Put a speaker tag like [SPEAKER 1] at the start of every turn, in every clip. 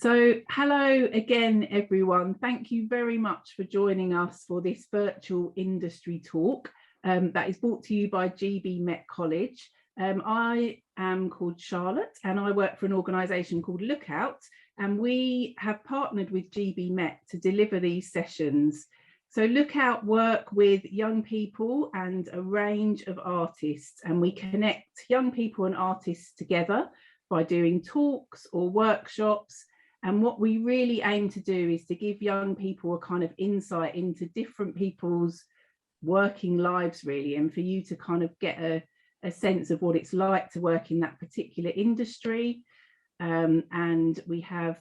[SPEAKER 1] So hello again, everyone. Thank you very much for joining us for this virtual industry talk that is brought to you by GB Met College. I am called Charlotte and I work for an organisation called Lookout, and we have partnered with GB Met to deliver these sessions. So Lookout work with young people and a range of artists, and we connect young people and artists together by doing talks or workshops. And what we really aim to do is to give young people a kind of insight into different people's working lives, really, and for you to kind of get a sense of what it's like to work in that particular industry. And we have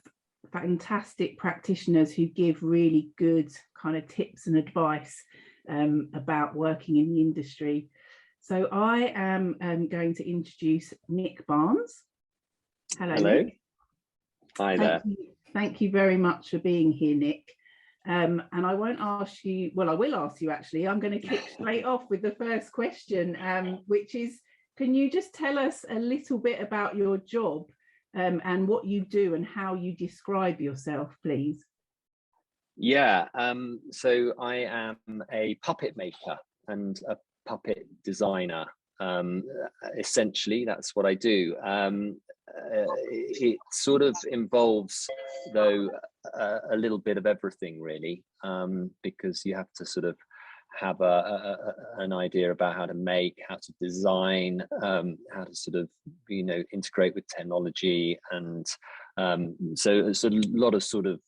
[SPEAKER 1] fantastic practitioners who give really good kind of tips and advice about working in the industry. So I am going to introduce Nick Barnes. Hello. Nick.
[SPEAKER 2] Hi there.
[SPEAKER 1] Thank you very much for being here, Nick. And I won't ask you, well, I will ask you actually. I'm going to kick straight off with the first question, which is, can you just tell us a little bit about your job and what you do and how you describe yourself, please?
[SPEAKER 2] Yeah, so I am a puppet maker and a puppet designer. Essentially, that's what I do. It sort of involves, though, a little bit of everything, really, because you have to sort of have an idea about how to make, how to design, how to sort of, integrate with technology, and so a lot of sort of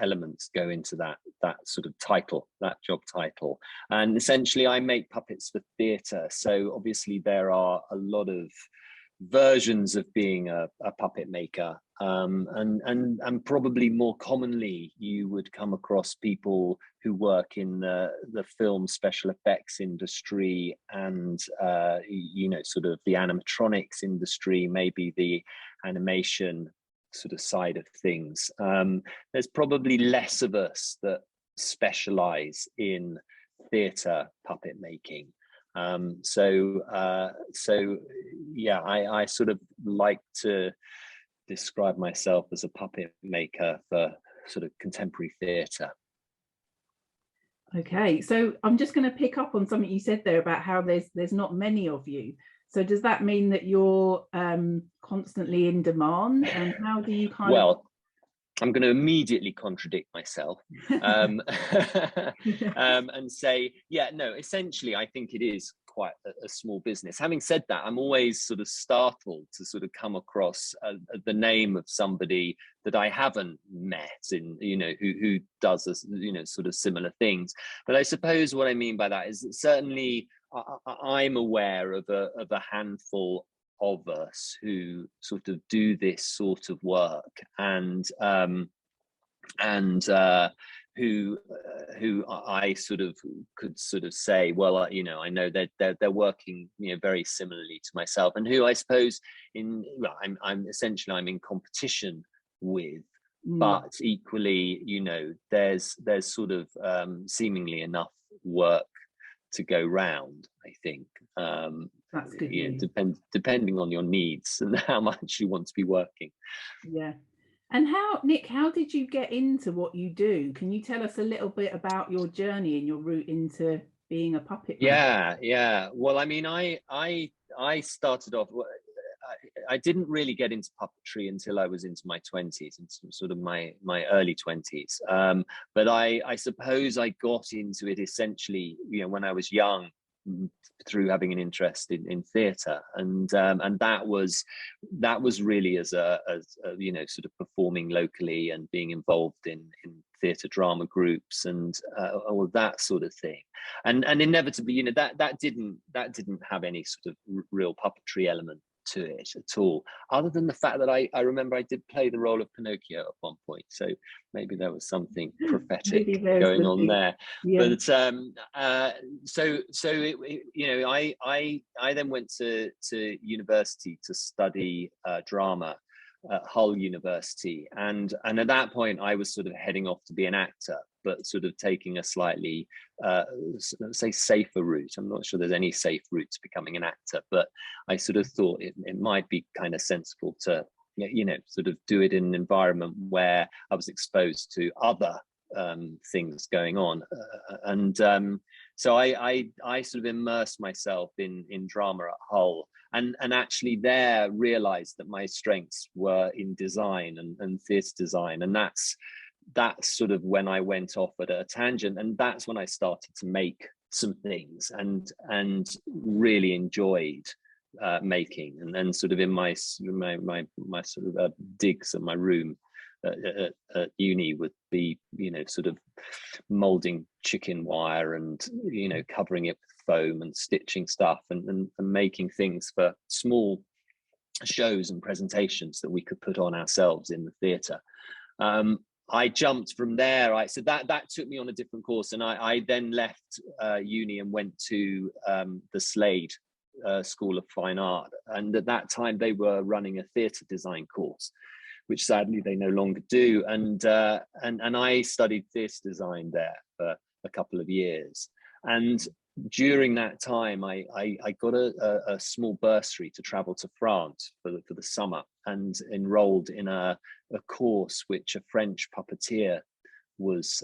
[SPEAKER 2] elements go into that sort of title, that job title. And essentially, I make puppets for theatre. So obviously, there are a lot of versions of being a puppet maker, and probably more commonly you would come across people who work in the film special effects industry and sort of the animatronics industry, maybe the animation sort of side of things. There's probably less of us that specialize in theatre puppet making. So yeah, I sort of like to describe myself as a puppet maker for sort of contemporary theatre.
[SPEAKER 1] Okay, so I'm just going to pick up on something you said there about how there's not many of you. So does that mean that you're constantly in demand, and how do you kind of?
[SPEAKER 2] I'm going to immediately contradict myself and say, yeah, no, essentially, I think it is quite a small business. Having said that, I'm always sort of startled to sort of come across the name of somebody that I haven't met, in who does sort of similar things. But I suppose what I mean by that is that certainly I'm aware of a handful of us who sort of do this sort of work, and who I sort of could sort of say, well, I know that they're working, very similarly to myself, and who I suppose I'm essentially in competition with. But equally, there's sort of seemingly enough work to go round, I think.
[SPEAKER 1] That's good.
[SPEAKER 2] Depending on your needs and how much you want to be working.
[SPEAKER 1] Yeah. And Nick, how did you get into what you do? Can you tell us a little bit about your journey and your route into being a puppet maker?
[SPEAKER 2] Yeah. Well, I mean, I started off, I didn't really get into puppetry until I was into my 20s, into sort of my early 20s. But I suppose I got into it essentially, when I was young, through having an interest in theatre, and that was really as a sort of performing locally and being involved in theatre drama groups and all of that sort of thing, and inevitably, that didn't have any sort of real puppetry element to it at all, other than the fact that I remember I did play the role of Pinocchio at one point, so maybe there was something prophetic going on there. Yeah. But I then went to university to study drama at Hull University, and at that point I was sort of heading off to be an actor, but sort of taking a slightly say safer route. I'm not sure there's any safe route to becoming an actor, but I sort of thought it might be kind of sensible to sort of do it in an environment where I was exposed to other things going on, so I sort of immersed myself in drama at Hull, and actually there realized that my strengths were in design and theatre design, and that's sort of when I went off at a tangent, and that's when I started to make some things and really enjoyed making, and then sort of in my sort of digs at my room at uni would be sort of molding chicken wire and covering it with foam and stitching stuff and making things for small shows and presentations that we could put on ourselves in the theatre. I jumped from there. So that took me on a different course, and I then left uni and went to the Slade School of Fine Art, and at that time they were running a theatre design course, which sadly they no longer do, and I studied theatre design there for a couple of years, and during that time I got a small bursary to travel to France for the summer, and enrolled in a course which a French puppeteer was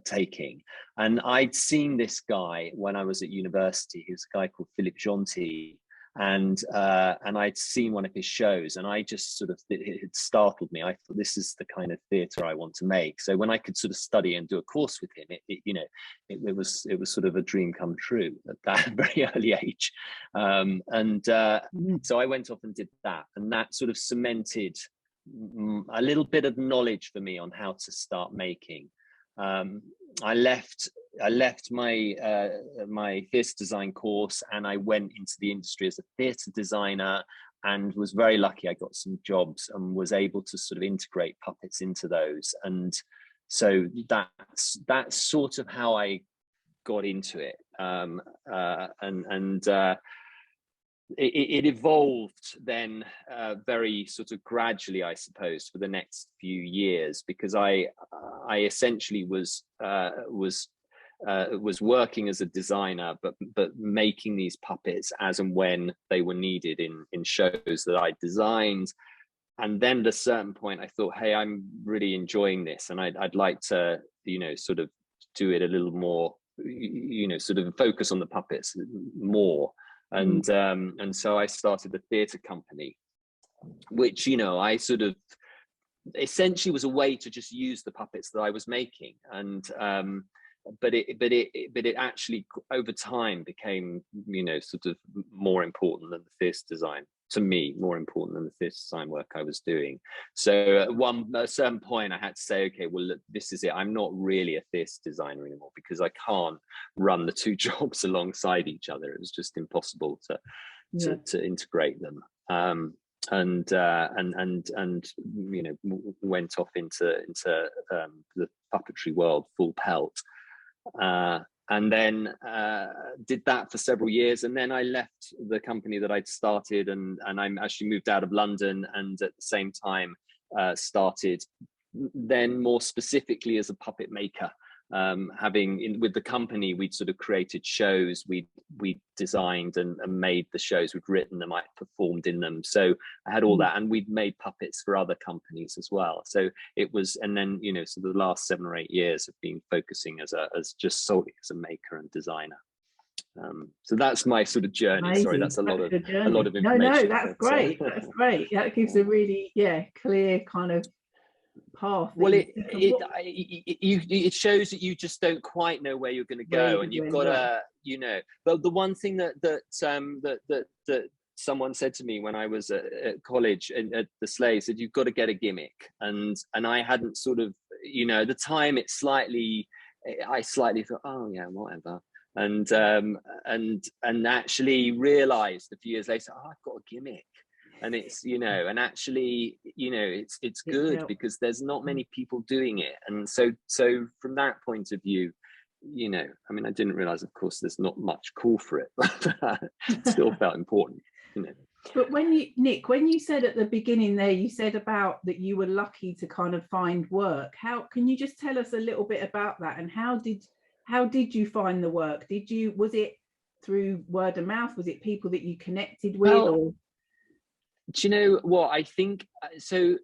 [SPEAKER 2] taking, and I'd seen this guy when I was at university. He was a guy called Philippe Gentil, and I'd seen one of his shows, and I just sort of, it startled me. I thought, this is the kind of theatre I want to make. So when I could sort of study and do a course with him, it was sort of a dream come true at that very early age. So I went off and did that, and that sort of cemented a little bit of knowledge for me on how to start making. I left my theatre design course, and I went into the industry as a theatre designer, and was very lucky. I got some jobs and was able to sort of integrate puppets into those, and so that's sort of how I got into it. It evolved then very sort of gradually, I suppose, for the next few years, because I essentially was working as a designer, but making these puppets as and when they were needed in shows that I designed. And then at a certain point, I thought, hey, I'm really enjoying this, and I'd like to, sort of do it a little more, sort of focus on the puppets more. And so I started a theatre company, which I sort of essentially was a way to just use the puppets that I was making, and but it actually over time became sort of more important than the theatre design, to me, more important than the theatre design work I was doing. So at a certain point I had to say, okay, well, look, this is it. I'm not really a theatre designer anymore, because I can't run the two jobs alongside each other. It was just impossible to integrate them. And went off into the puppetry world full pelt. And then did that for several years, and then I left the company that I'd started, and I actually moved out of London, and at the same time started then more specifically as a puppet maker. With the company, we'd sort of created shows, we designed and made the shows, we'd written them, I performed in them, so I had all that, and we'd made puppets for other companies as well. So it was, and then so the last 7 or 8 years have been focusing as just solely as a maker and designer. So that's my sort of journey.
[SPEAKER 1] Amazing.
[SPEAKER 2] Sorry, that's a lot of information.
[SPEAKER 1] No, that's great. That's great. That gives a really clear kind of path.
[SPEAKER 2] Well, it shows that you just don't quite know where you're going to go, and you've got to, But the one thing that someone said to me when I was at college and at the Slade said, you've got to get a gimmick, and I hadn't sort of, at the time I slightly thought, oh yeah, whatever, and actually realized a few years later, oh, I've got a gimmick. And it's and actually it's good, because there's not many people doing it, and so from that point of view, I mean, I didn't realize, of course, there's not much call for it, but it still felt important.
[SPEAKER 1] But Nick, when you said at the beginning there, you said about that you were lucky to kind of find work. How can you just tell us a little bit about that, and how did you find the work? Was it through word of mouth? Was it people that you connected with?
[SPEAKER 2] Do you know what I think? So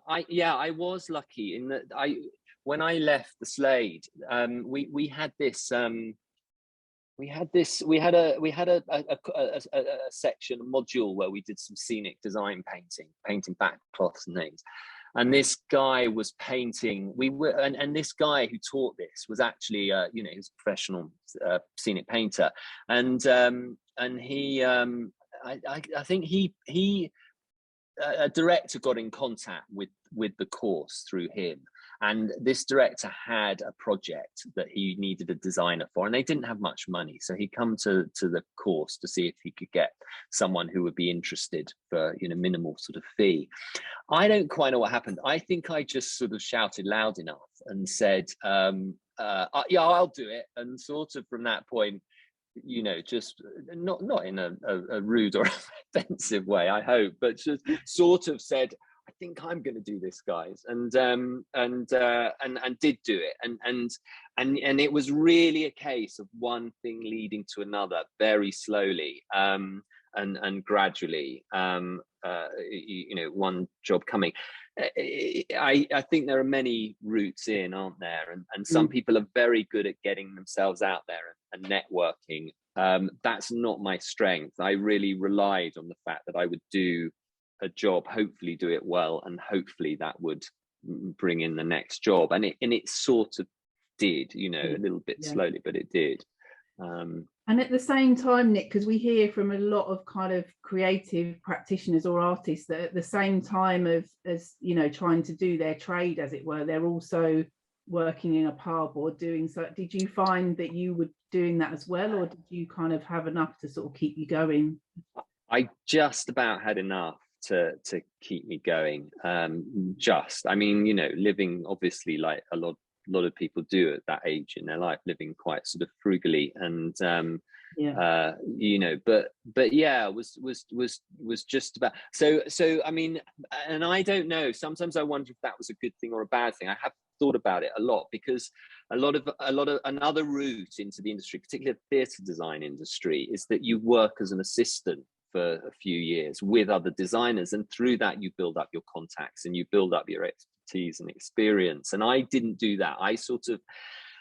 [SPEAKER 2] I was lucky in that when I left the Slade, we had this. We had a section, a module where we did some scenic design painting backcloths and things. And this guy was painting. And this guy who taught this was actually, you know, he's a professional scenic painter, and he, I think a director got in contact with the course through him, and this director had a project that he needed a designer for, and they didn't have much money, so he'd come to the course to see if he could get someone who would be interested for, you know, minimal sort of fee. I don't quite know what happened. I think I just sort of shouted loud enough and said, yeah, I'll do it. And sort of from that point, you know, just not in a rude or offensive way, I hope, but just sort of said, I think I'm going to do this, guys, and did do it, and it was really a case of one thing leading to another, very slowly, and gradually, you know, one job coming. I think there are many routes in, aren't there? And some people are very good at getting themselves out there and networking. That's not my strength. I really relied on the fact that I would do a job, hopefully do it well, and hopefully that would bring in the next job. And it sort of did, you know, a little bit slowly, but it did.
[SPEAKER 1] And at the same time, Nick, because we hear from a lot of kind of creative practitioners or artists that at the same time as you know, trying to do their trade, as it were, they're also working in a pub or doing so. Did you find that you were doing that as well, or did you kind of have enough to sort of keep you going?
[SPEAKER 2] I just about had enough to keep me going. I mean, you know, living obviously like a lot of people do at that age in their life, living quite sort of frugally, and you know, but yeah, was just about so I mean, and I don't know, sometimes I wonder if that was a good thing or a bad thing. I have thought about it a lot, because a lot of another route into the industry, particularly the theatre design industry, is that you work as an assistant for a few years with other designers, and through that you build up your contacts and you build up your expertise and experience. And I didn't do that. I sort of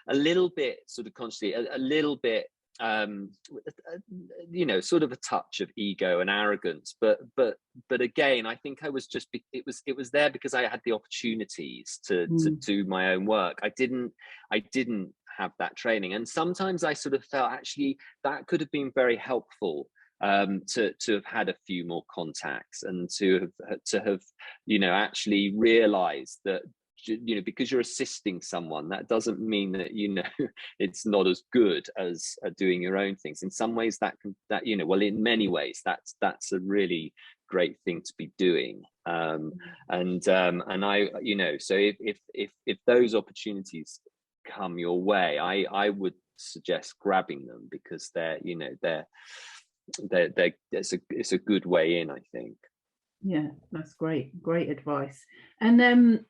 [SPEAKER 2] a little bit sort of consciously a little bit you know, sort of a touch of ego and arrogance, but again, I think I was just, it was there because I had the opportunities to do my own work. I didn't have that training, and sometimes I sort of felt actually that could have been very helpful, to have had a few more contacts, and to have you know, actually realized that, you know, because you're assisting someone, that doesn't mean that, you know, it's not as good as doing your own things. In some ways that you know, well, in many ways that's a really great thing to be doing. And I, you know, so if those opportunities come your way, I would suggest grabbing them, because they're, you know, it's a good way in, I think.
[SPEAKER 1] Yeah, that's great advice. And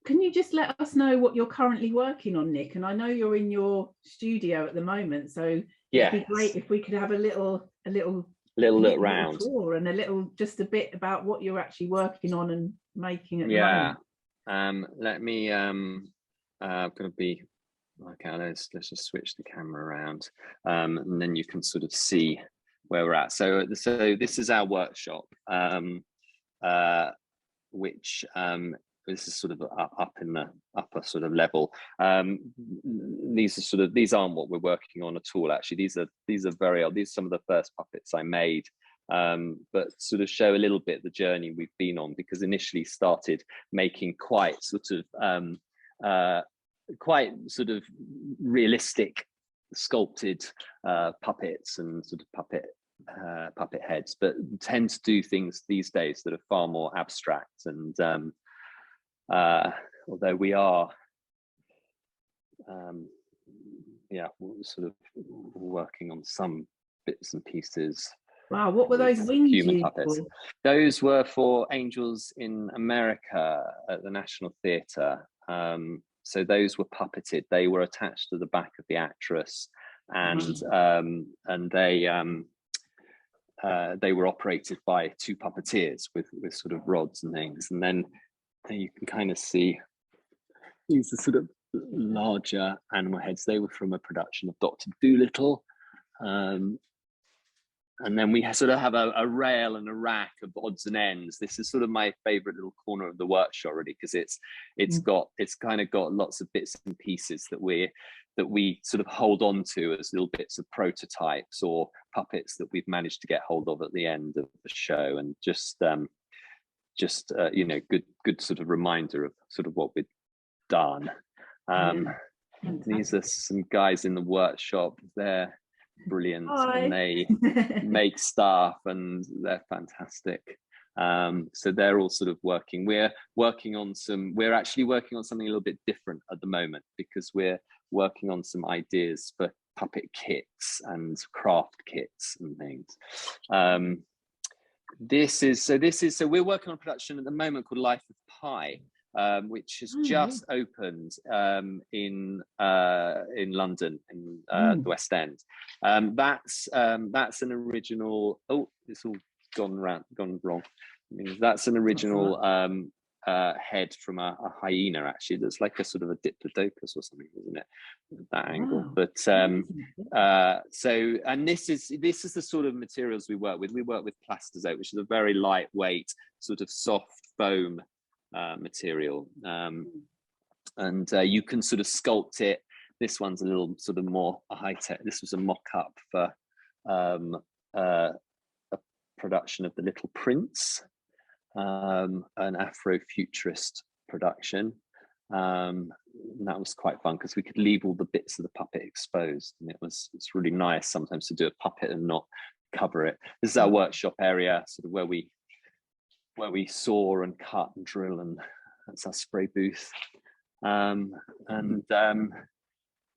[SPEAKER 1] can you just let us know what you're currently working on, Nick? And I know you're in your studio at the moment, so it'd be great if we could have a little
[SPEAKER 2] look round
[SPEAKER 1] tour and just a bit about what you're actually working on and making at the moment.
[SPEAKER 2] Let me I'm gonna be okay, let's just switch the camera around, and then you can sort of see where we're at. So this is our workshop, which this is sort of up in the upper sort of level. These aren't what we're working on at all, actually. These are very old. These are some of the first puppets I made, but sort of show a little bit the journey we've been on, because initially started making quite sort of realistic sculpted puppets and sort of puppet heads, but tend to do things these days that are far more abstract. And although we are sort of working on some bits and pieces.
[SPEAKER 1] Wow, what were those wings
[SPEAKER 2] human puppets? Those were for Angels in America at the National Theatre. So those were puppeted. They were attached to the back of the actress, and they they were operated by two puppeteers with sort of rods and things. And then you can kind of see these are sort of larger animal heads. They were from a production of Dr. Dolittle. And then we sort of have a rail and a rack of odds and ends. This is sort of my favorite little corner of the workshop, really, because it's kind of got lots of bits and pieces that we sort of hold on to as little bits of prototypes or puppets that we've managed to get hold of at the end of the show, and just you know, good sort of reminder of sort of what we've done. These are some guys in the workshop. They're brilliant.
[SPEAKER 1] Hi.
[SPEAKER 2] And they make stuff, and they're fantastic. So they're all sort of working. We're actually working on something a little bit different at the moment, because we're working on some ideas for puppet kits and craft kits and things. So we're working on a production at the moment called Life of Pi, which has just opened in London, in the West End. That's an original. Oh, it's all gone wrong. I mean, that's an original head from a hyena, actually. That's like a sort of a diplodocus or something, isn't it? That angle.
[SPEAKER 1] Wow.
[SPEAKER 2] But and this is the sort of materials we work with. We work with plastozote, which is a very lightweight, sort of soft foam material, and you can sort of sculpt it. This one's a little sort of more high-tech. This was a mock-up for a production of The Little Prince, an Afrofuturist production. And that was quite fun, because we could leave all the bits of the puppet exposed, and it's really nice sometimes to do a puppet and not cover it. This is our workshop area, sort of where we saw and cut and drill, and that's our spray booth. And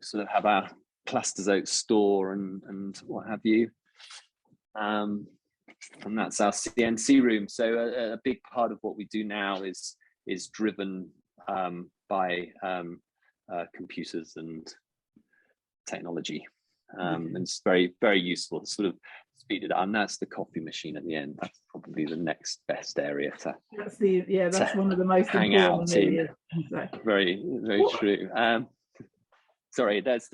[SPEAKER 2] sort of have our plastozote store and what have you. And that's our CNC room. So a big part of what we do now is driven by computers and technology. And it's very, very useful to sort of speed it up. And that's the coffee machine at the end. That's probably the next best area to.
[SPEAKER 1] That's one of the most
[SPEAKER 2] hang out in.
[SPEAKER 1] So.
[SPEAKER 2] Very, very true. Sorry, there's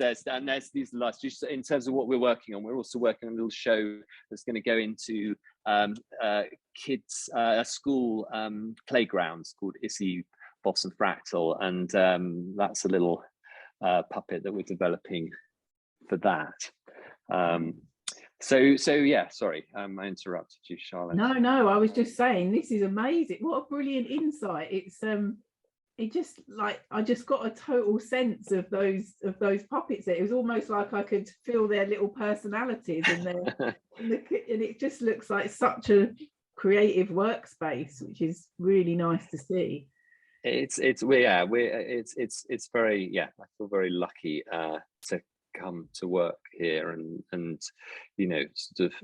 [SPEAKER 2] these last. Just in terms of what we're working on, we're also working on a little show that's going to go into kids' school playgrounds called Issy Boss and Fractal, and that's a little puppet that we're developing for that. So yeah, sorry, I interrupted you, Charlotte.
[SPEAKER 1] No, I was just saying, this is amazing. What a brilliant insight. It's it just, like, I just got a total sense of those puppets. It was almost like I could feel their little personalities in there. And it just looks like such a creative workspace, which is really nice to see.
[SPEAKER 2] It's very, yeah, I feel very lucky to come to work here and you know, sort of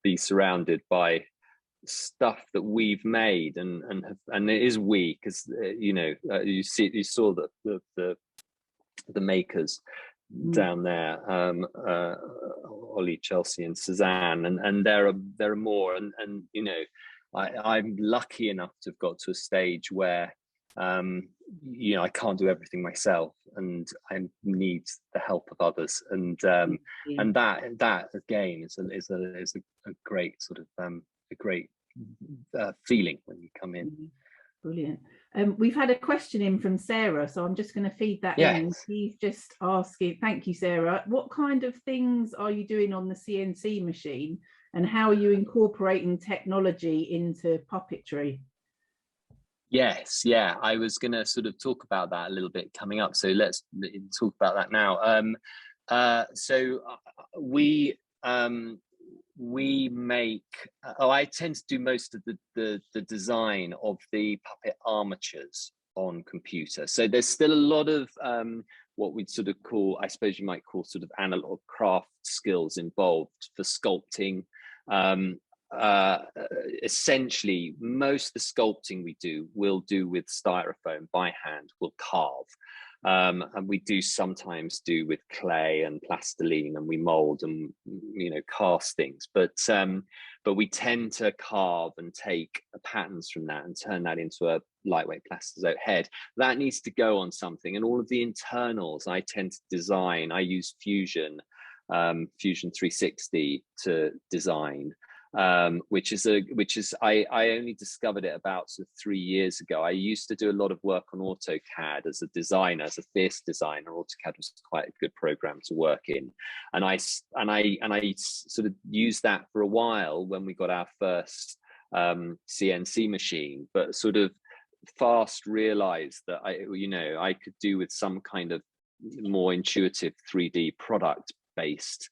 [SPEAKER 2] be surrounded by stuff that we've made, and it is we, because you know, you saw the makers down there, Ollie, Chelsea and Suzanne, and there are more, and you know, I'm lucky enough to have got to a stage where you know, I can't do everything myself, and I need the help of others, and that again is a great sort of a great feeling when you come in.
[SPEAKER 1] Brilliant. We've had a question in from Sarah, so I'm just going to feed that in. She's just asking, thank you, Sarah, what kind of things are you doing on the CNC machine, and how are you incorporating technology into puppetry? Yes, yeah, I was going to sort of talk about that a little bit coming up, so let's talk about that now. So we make, I tend to do most of the design of the puppet armatures on computer. So there's still a lot of what we'd sort of call, I suppose you might call, sort of analog craft skills involved for sculpting. Essentially, most of the sculpting we do, we'll do with styrofoam by hand, we'll carve.
[SPEAKER 2] And we do sometimes do with clay and plastiline, and we mold and, you know, cast things, but we tend to carve and take patterns from that and turn that into a lightweight plastizote head. That needs to go on something, and all of the internals I tend to design. I use Fusion 360 to design, which is I only discovered it about sort of 3 years ago. I used to do a lot of work on AutoCAD as a designer, as a theatre designer. AutoCAD was quite a good program to work in, and I sort of used that for a while when we got our first CNC machine, but sort of fast realized that I could do with some kind of more intuitive 3D product based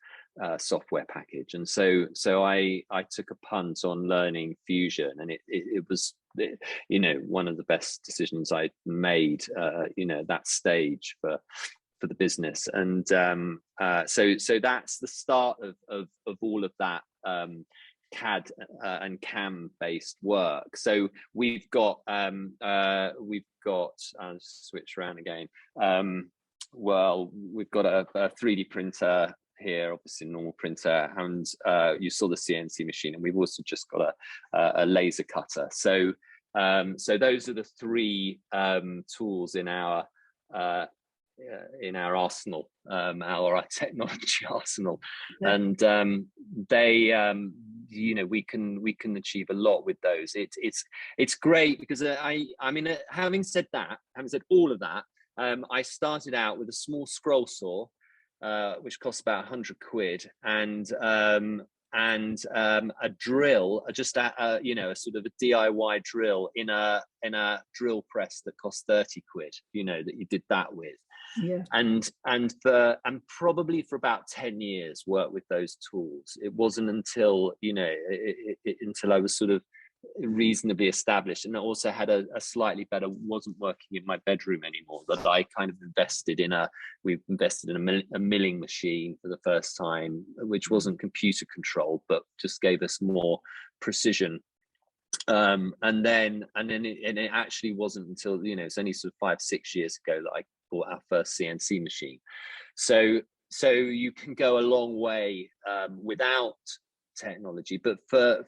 [SPEAKER 2] software package, and so I took a punt on learning Fusion, and it was, you know, one of the best decisions I made, you know, that stage for the business. And so that's the start of all of that CAD and CAM based work. So we've got I'll switch around again. Well, we've got a 3D printer here, obviously normal printer, and you saw the CNC machine, and we've also just got a laser cutter. So those are the three tools in our arsenal, our technology arsenal. Yeah. And they you know, we can achieve a lot with those. It's great because I mean, having said all of that, I started out with a small scroll saw, which costs about 100 quid, and a drill, just you know, a sort of a DIY drill in a drill press that cost 30 quid, you know, that you did that with. Yeah. And probably for about 10 years worked with those tools. It wasn't until, you know, until I was sort of reasonably established, and I also had a slightly better, wasn't working in my bedroom anymore, that I kind of we've invested in a milling machine for the first time, which wasn't computer controlled but just gave us more precision. And then it actually wasn't until, you know, it's only sort of 5-6 years ago that I bought our first CNC machine. So you can go a long way without technology, but for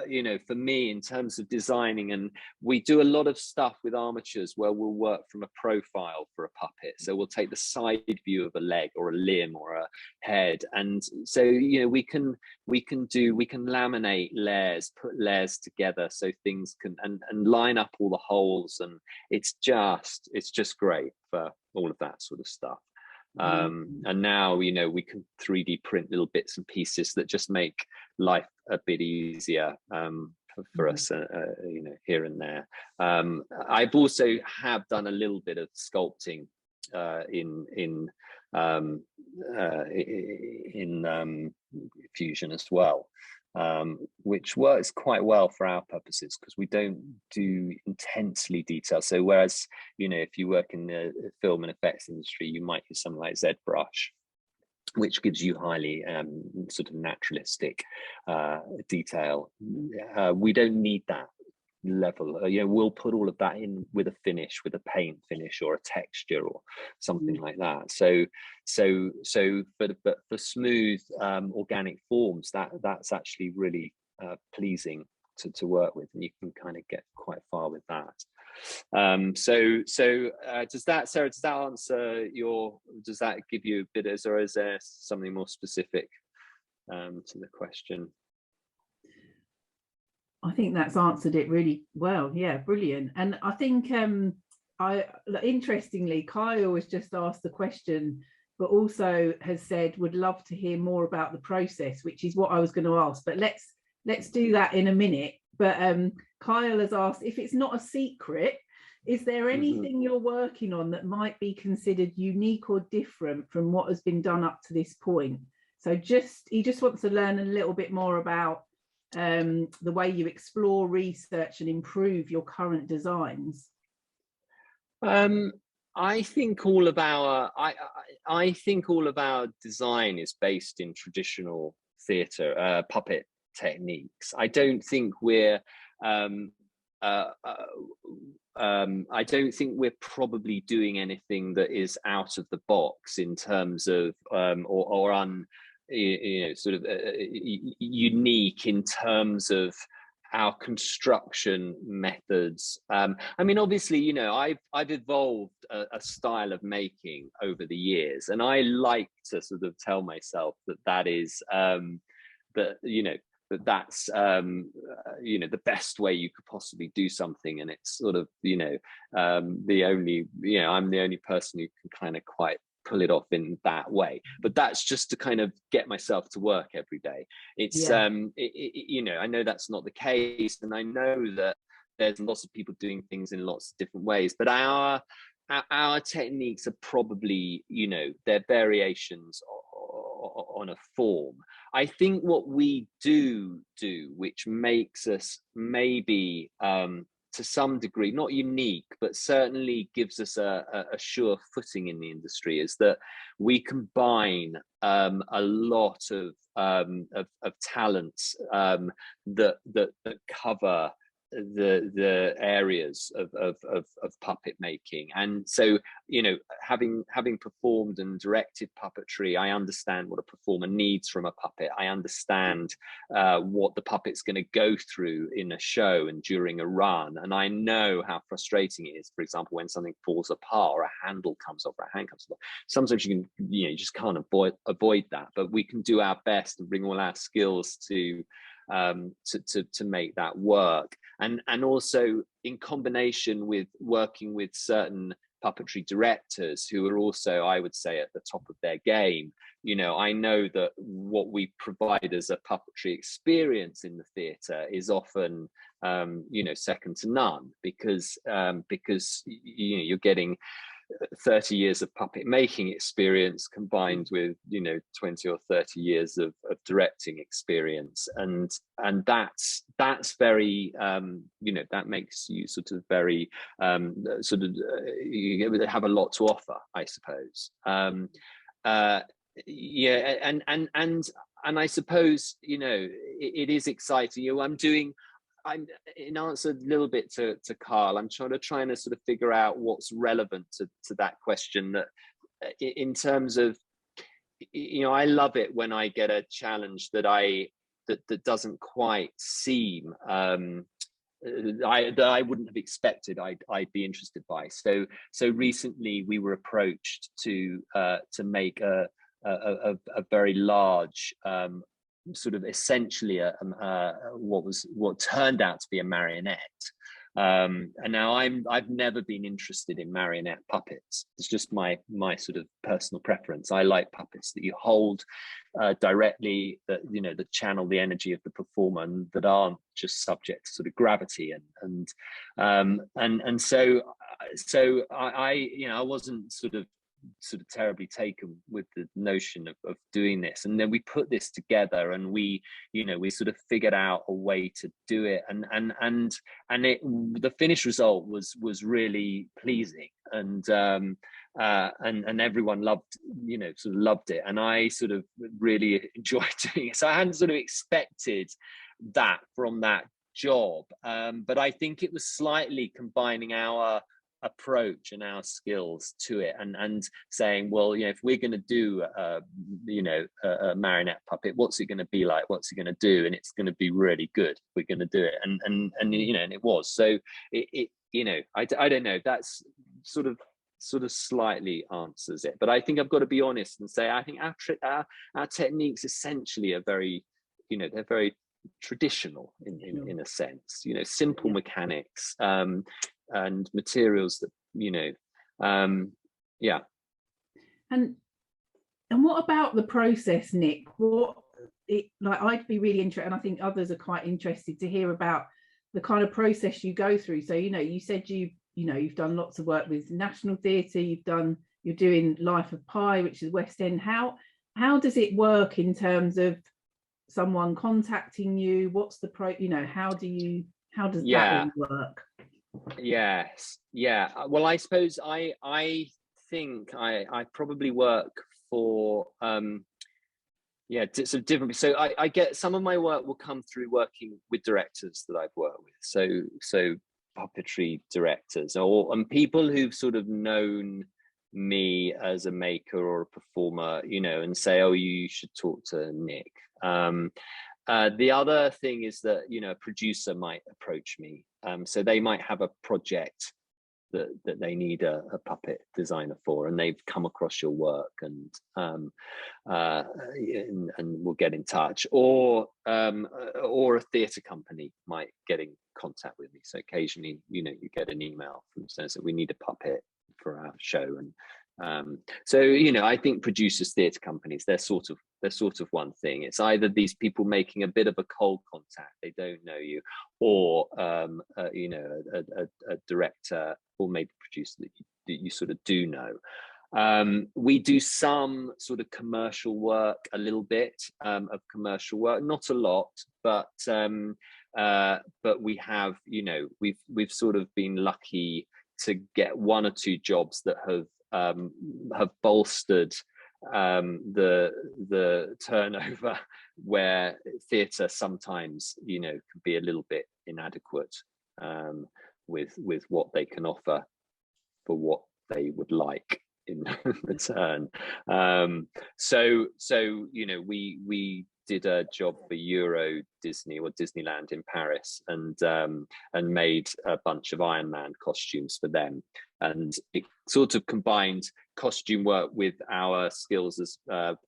[SPEAKER 2] you know, for me, in terms of designing, and we do a lot of stuff with armatures where we'll work from a profile for a puppet. So we'll take the side view of a leg or a limb or a head, and so, you know, we can laminate layers, put layers together so things can and line up all the holes, and it's just great for all of that sort of stuff. And now, you know, we can 3D print little bits and pieces that just make life a bit easier for us, you know, here and there. I've also have done a little bit of sculpting in Fusion as well, which works quite well for our purposes because we don't do intensely detailed. So whereas, you know, if you work in the film and effects industry, you might use something like ZBrush, which gives you highly sort of naturalistic detail. We don't need that level. You know, we'll put all of that in with a finish, with a paint finish or a texture or something like that. But for smooth organic forms, that's actually really pleasing to work with, and you can kind of get quite far with that. Does that, Sarah, does that answer does that give you a bit, or is there something more specific to the question?
[SPEAKER 1] I think that's answered it really well. Yeah, brilliant. And I think interestingly, Kyle has just asked the question, but also has said would love to hear more about the process, which is what I was going to ask. But let's do that in a minute. But Kyle has asked, if it's not a secret, is there anything you're working on that might be considered unique or different from what has been done up to this point? So he just wants to learn a little bit more about the way you explore, research and improve your current designs.
[SPEAKER 2] I think all of our design is based in traditional theatre puppet techniques. I don't think we're I don't think we're probably doing anything that is out of the box in terms of sort of unique in terms of our construction methods. I mean, obviously, you know, I've evolved a style of making over the years, and I like to sort of tell myself that is that, you know, that's you know, the best way you could possibly do something, and it's sort of, you know, the only, you know, I'm the only person who can kind of quite pull it off in that way. But that's just to kind of get myself to work every day. It's you know, I know that's not the case, and I know that there's lots of people doing things in lots of different ways, but our techniques are probably, you know, they're variations on a form. I think what we do, which makes us maybe to some degree not unique, but certainly gives us a sure footing in the industry, is that we combine a lot of talents that cover the areas of puppet making. And so, you know, having performed and directed puppetry, I understand what a performer needs from a puppet. I understand what the puppet's going to go through in a show and during a run, and I know how frustrating it is, for example, when something falls apart or a handle comes off or a hand comes off. Sometimes you can, you know, you just can't avoid that, but we can do our best and bring all our skills to make that work. And also in combination with working with certain puppetry directors who are also, I would say, at the top of their game. You know, I know that what we provide as a puppetry experience in the theatre is often, you know, second to none, because you know, you're getting 30 years of puppet making experience combined with, you know, 20 or 30 years of directing experience, and that's very you know, that makes you sort of very you have a lot to offer, I suppose. Yeah, and I suppose, you know, it is exciting. You know, I'm in answer a little bit to Carl, I'm trying to sort of figure out what's relevant to that question, that in terms of, you know, I love it when I get a challenge that that doesn't quite seem that I wouldn't have expected I'd be interested by. So recently we were approached to make a very large sort of essentially what turned out to be a marionette. And now I've never been interested in marionette puppets. It's just my sort of personal preference. I like puppets that you hold directly, that, you know, that channel the energy of the performer and that aren't just subject to sort of gravity and so I you know, I wasn't sort of terribly taken with the notion of doing this, and then we put this together, and we, you know, we sort of figured out a way to do it, and the finished result was really pleasing, and everyone loved, you know, sort of loved it, and I sort of really enjoyed doing it. So I hadn't sort of expected that from that job, but I think it was slightly combining our approach and our skills to it, and saying, well, you know, if we're going to do you know, a marionette puppet, what's it going to be like, what's it going to do, and it's going to be really good, we're going to do it, and you know, and it was. So it you know, I don't know, that's sort of slightly answers it, but I think I've got to be honest and say I think our techniques essentially are very, you know, they're very traditional in a sense, you know, simple mechanics and materials that, you know, yeah.
[SPEAKER 1] And what about the process, Nick? Like, I'd be really interested, and I think others are quite interested to hear about the kind of process you go through. So, you know, you said you know, you've done lots of work with National Theatre, you're doing Life of Pi, which is West End. How does it work in terms of someone contacting you? What's the you know, how does that all work?
[SPEAKER 2] Yes, yeah. Well, I suppose I think I probably work for yeah, so different. So I get some of my work will come through working with directors that I've worked with. So puppetry directors and people who've sort of known me as a maker or a performer, you know, and say, oh, you should talk to Nick. The other thing is that, you know, a producer might approach me. So they might have a project that they need a puppet designer for, and they've come across your work and will get in touch, or a theatre company might get in contact with me. So occasionally, you know, you get an email from saying, so we need a puppet for our show. And so, you know, I think producers, theatre companies, they're sort of one thing. It's either these people making a bit of a cold contact, they don't know you, or you know, a director or maybe producer that you sort of do know. We do some sort of commercial work, a little bit of commercial work, not a lot, but we have, you know, we've sort of been lucky to get one or two jobs that have bolstered the turnover, where theatre sometimes, you know, can be a little bit inadequate with what they can offer for what they would like in return. So you know, we did a job for Euro Disney or Disneyland in Paris, and made a bunch of Iron Man costumes for them, and it sort of combined costume work with our skills as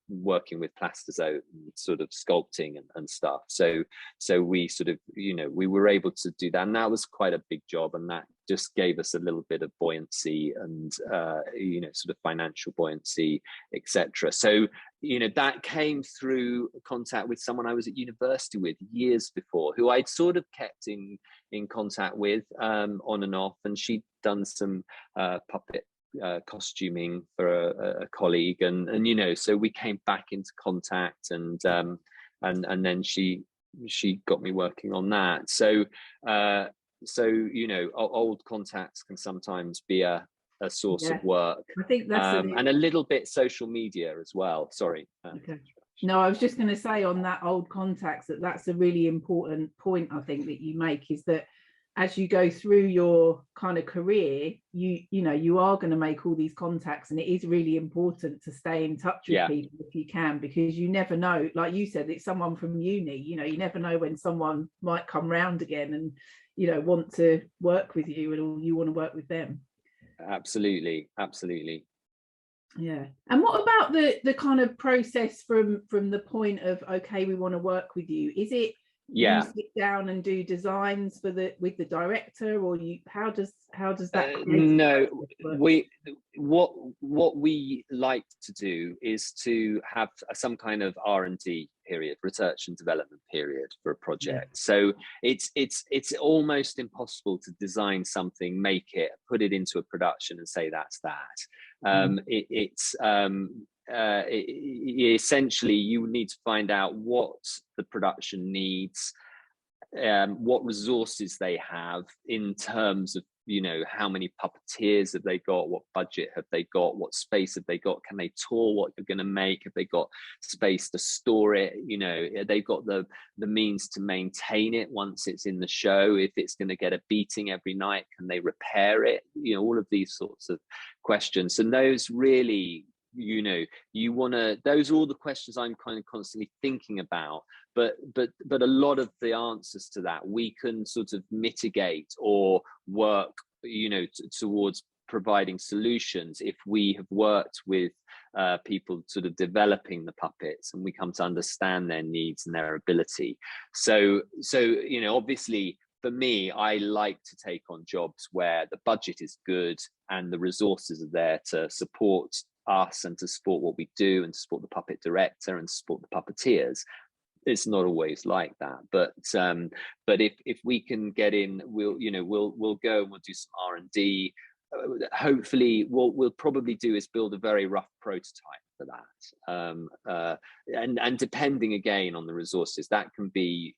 [SPEAKER 2] working with plastizote and sort of sculpting and stuff. So we sort of, you know, we were able to do that, and that was quite a big job, and that just gave us a little bit of buoyancy and you know, sort of financial buoyancy, etc. So, you know, that came through contact with someone I was at university with years before, who I'd sort of kept in contact with on and off, and she'd done some puppet costuming for a colleague, and you know, so we came back into contact, and then she got me working on that. So you know, old contacts can sometimes be a source of work. I think that's and a little bit social media as well. Sorry.
[SPEAKER 1] Okay. No, I was just going to say on that old contacts, that's a really important point, I think, that you make, is that as you go through your kind of career, you know, you are going to make all these contacts, and it is really important to stay in touch with people if you can, because you never know, like you said, it's someone from uni, you know, you never know when someone might come round again and, you know, want to work with you, and you want to work with them.
[SPEAKER 2] Absolutely.
[SPEAKER 1] Yeah. And what about the kind of process from the point of, okay, we want to work with you? Is it you sit down and do designs with the director, or how does that
[SPEAKER 2] no work? What we like to do is to have some kind of R&D period, research and development period, for a project. So it's almost impossible to design something, make it, put it into a production and say that's that. Essentially you need to find out what the production needs, what resources they have in terms of, you know, how many puppeteers have they got, what budget have they got, what space have they got, can they tour what you're going to make, have they got space to store it, you know, they've got the means to maintain it once it's in the show, if it's going to get a beating every night, can they repair it, you know, all of these sorts of questions. And those really, you know, you want to, those are all the questions I'm kind of constantly thinking about, but a lot of the answers to that we can sort of mitigate or work, you know, towards providing solutions if we have worked with people sort of developing the puppets, and we come to understand their needs and their ability. So you know, obviously for me, I like to take on jobs where the budget is good and the resources are there to support us and to support what we do and to support the puppet director and to support the puppeteers. It's not always like that, but if we can get in, we'll go and we'll do some R&D. Hopefully what we'll probably do is build a very rough prototype for that, and depending again on the resources, that can be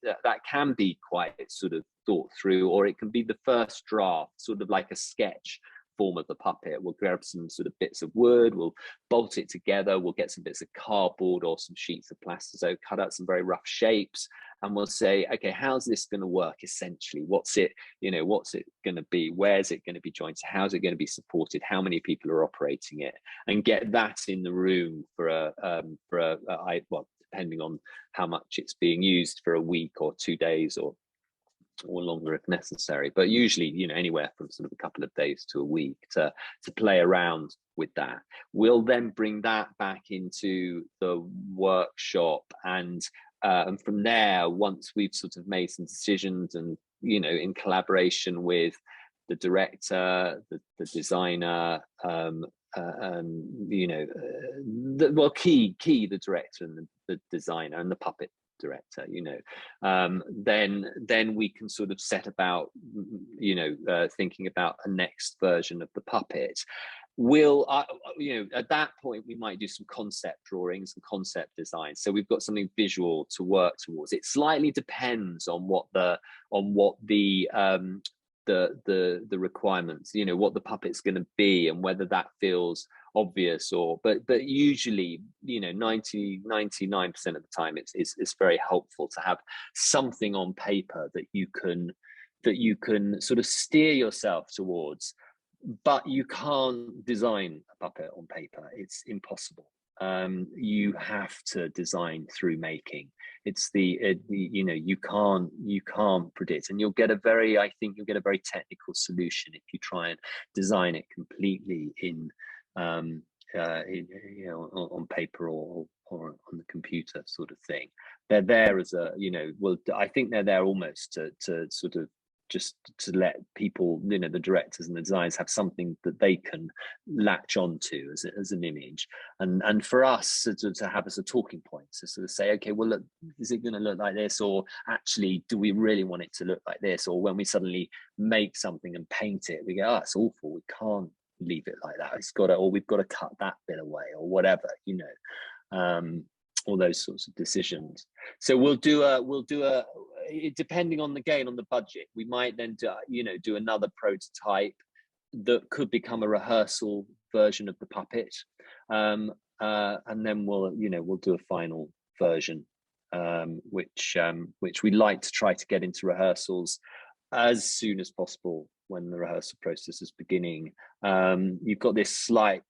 [SPEAKER 2] quite sort of thought through, or it can be the first draft, sort of like a sketch form of the puppet. We'll grab some sort of bits of wood, we'll bolt it together, we'll get some bits of cardboard or some sheets of plastizo, cut out some very rough shapes, and we'll say, okay, how's this going to work essentially? What's it going to be? Where's it going to be joined? How's it going to be supported? How many people are operating it? And get that in the room for well, depending on how much it's being used, for a week or 2 days or longer if necessary, but usually, you know, anywhere from sort of a couple of days to a week to play around with that. We'll then bring that back into the workshop, and from there, once we've sort of made some decisions, and, you know, in collaboration with the director, the designer, you know, the director and the designer and the puppet director, you know, then we can sort of set about, you know, thinking about a next version of the puppet. You know, at that point we might do some concept drawings and concept design, so we've got something visual to work towards. It slightly depends on what the requirements, you know, what the puppet's going to be, and whether that feels obvious, or but usually, you know, 99% of the time it's very helpful to have something on paper that you can sort of steer yourself towards. But you can't design a puppet on paper, it's impossible. You have to design through making. It's you know, you can't predict, and I think you'll get a very technical solution if you try and design it completely in you know, on paper or on the computer, sort of thing. They're there as a, you know, well, I think they're there almost to sort of just to let people, you know, the directors and the designers have something that they can latch onto as an image, and for us to have as a talking point, to sort of say, okay, well, look, is it going to look like this, or actually do we really want it to look like this? Or when we suddenly make something and paint it, we go, oh, it's awful, we can't leave it like that, or we've got to cut that bit away, or whatever, you know, all those sorts of decisions. So we'll do a depending on the gain on the budget, we might then do another prototype that could become a rehearsal version of the puppet, and then we'll do a final version, which we like to try to get into rehearsals as soon as possible when the rehearsal process is beginning. You've got this slight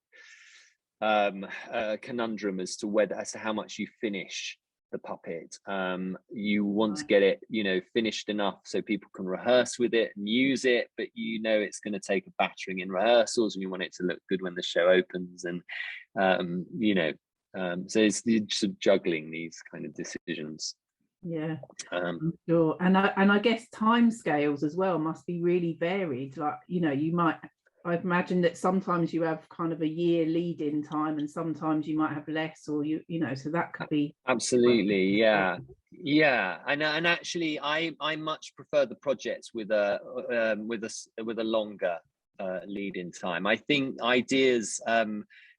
[SPEAKER 2] conundrum as to how much you finish the puppet. You want to get it, you know, finished enough so people can rehearse with it and use it, but you know it's going to take a battering in rehearsals, and you want it to look good when the show opens, and you know, so it's sort of juggling these kind of decisions.
[SPEAKER 1] Yeah, sure. And I guess timescales as well must be really varied. Like, you know, I've imagined that sometimes you have kind of a year lead in time, and sometimes you might have less, or you know, so that could be
[SPEAKER 2] absolutely, yeah. And actually, I much prefer the projects with a longer lead in time. I think ideas,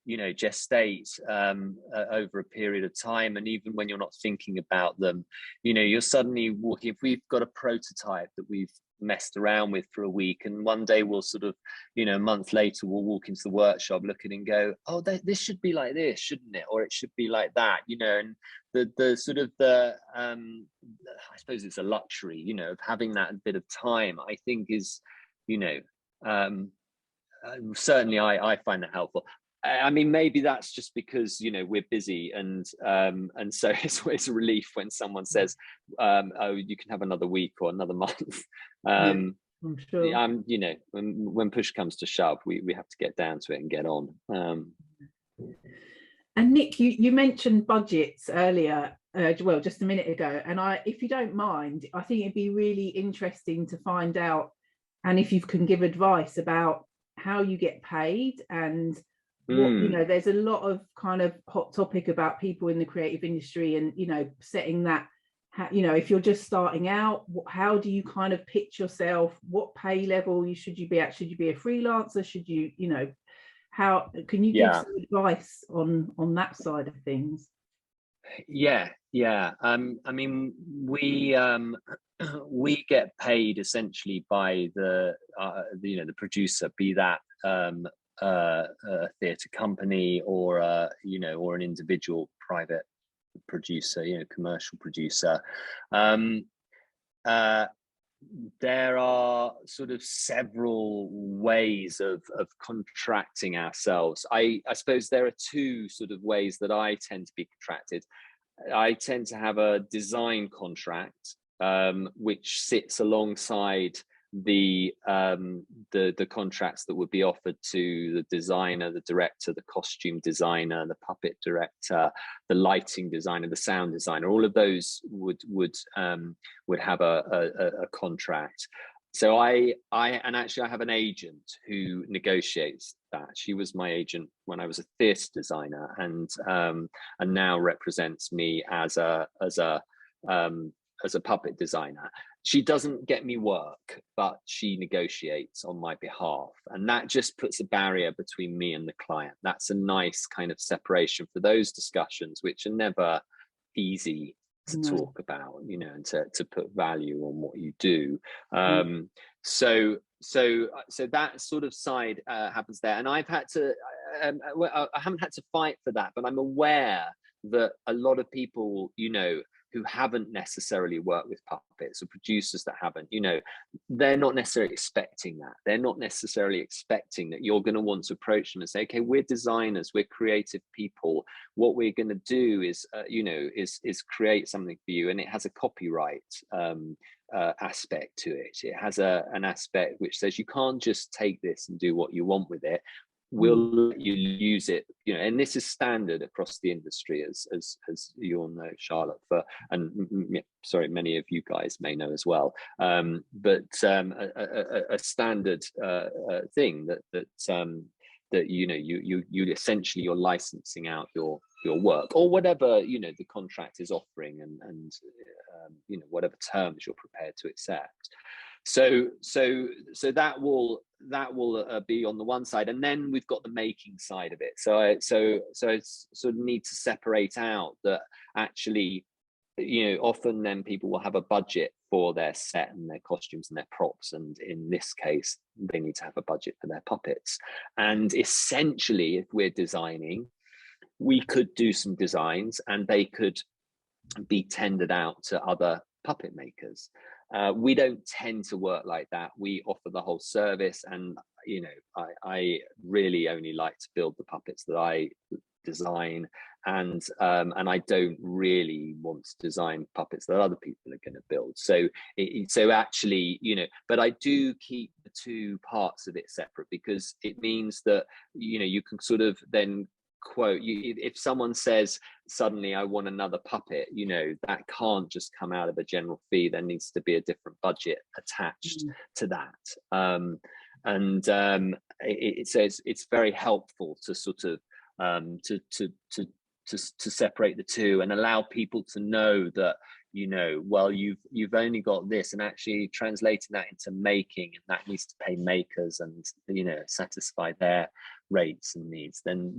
[SPEAKER 2] you know, gestate over a period of time, and even when you're not thinking about them, you know, you're suddenly walking. If we've got a prototype that we've messed around with for a week, and one day we'll sort of, you know, a month later we'll walk into the workshop, look at it and go, oh, this should be like this, shouldn't it? Or it should be like that, you know. And the sort of I suppose it's a luxury, you know, of having that bit of time, I think is, you know, certainly I find that helpful. I mean, maybe that's just because, you know, we're busy, and so it's a relief when someone says, oh, you can have another week or another month.
[SPEAKER 1] I'm sure.
[SPEAKER 2] You know, when push comes to shove, we have to get down to it and get on.
[SPEAKER 1] And Nick, you mentioned budgets earlier, well, just a minute ago, and if you don't mind, I think it'd be really interesting to find out, and if you can give advice about how you get paid, and what, you know, there's a lot of kind of hot topic about people in the creative industry, and, you know, setting that, you know, if you're just starting out, how do you kind of pitch yourself? What pay level should you be at? Should you be a freelancer? Should you, you know, how can you give some advice on that side of things?
[SPEAKER 2] Yeah, yeah. I mean, we we get paid essentially by the producer, be that a theatre company or or an individual private producer, commercial producer. Um, uh, there are sort of several ways of contracting ourselves. I suppose there are two sort of ways that I tend to be contracted. I tend to have a design contract, which sits alongside the contracts that would be offered to the designer, the director, the costume designer, the puppet director, the lighting designer, the sound designer. All of those would have a contract. So I have an agent who negotiates that. She was my agent when I was a theatre designer, and now represents me as a puppet designer. She doesn't get me work, but she negotiates on my behalf, and that just puts a barrier between me and the client. That's a nice kind of separation for those discussions, which are never easy to talk about, and to put value on what you do. So that sort of side happens there, and I've had to I haven't had to fight for that, but I'm aware that a lot of people, who haven't necessarily worked with puppets, or producers that haven't, they're not necessarily expecting that. They're not necessarily expecting that you're going to want to approach them and say, okay, we're designers, we're creative people. What we're going to do is, is create something for you, and it has a copyright aspect to it. It has an aspect which says you can't just take this and do what you want with it. We'll let you use it, and this is standard across the industry, as you all know, Charlotte, sorry, many of you guys may know as well, but a standard thing that you essentially, you're licensing out your work, or whatever the contract is offering, and whatever terms you're prepared to accept. So that will be on the one side, and then we've got the making side of it. So I sort of need to separate out that actually, often then people will have a budget for their set and their costumes and their props, and in this case, they need to have a budget for their puppets. And essentially, if we're designing, we could do some designs, and they could be tendered out to other puppet makers. We don't tend to work like that. We offer the whole service, and I really only like to build the puppets that I design, and I don't really want to design puppets that other people are going to build. So actually, but I do keep the two parts of it separate, because it means that you can sort of then quote if someone says suddenly I want another puppet, that can't just come out of a general fee. There needs to be a different budget attached to that, it's very helpful to sort of to separate the two, and allow people to know that well, you've only got this, and actually translating that into making, and that needs to pay makers and satisfy their rates and needs, then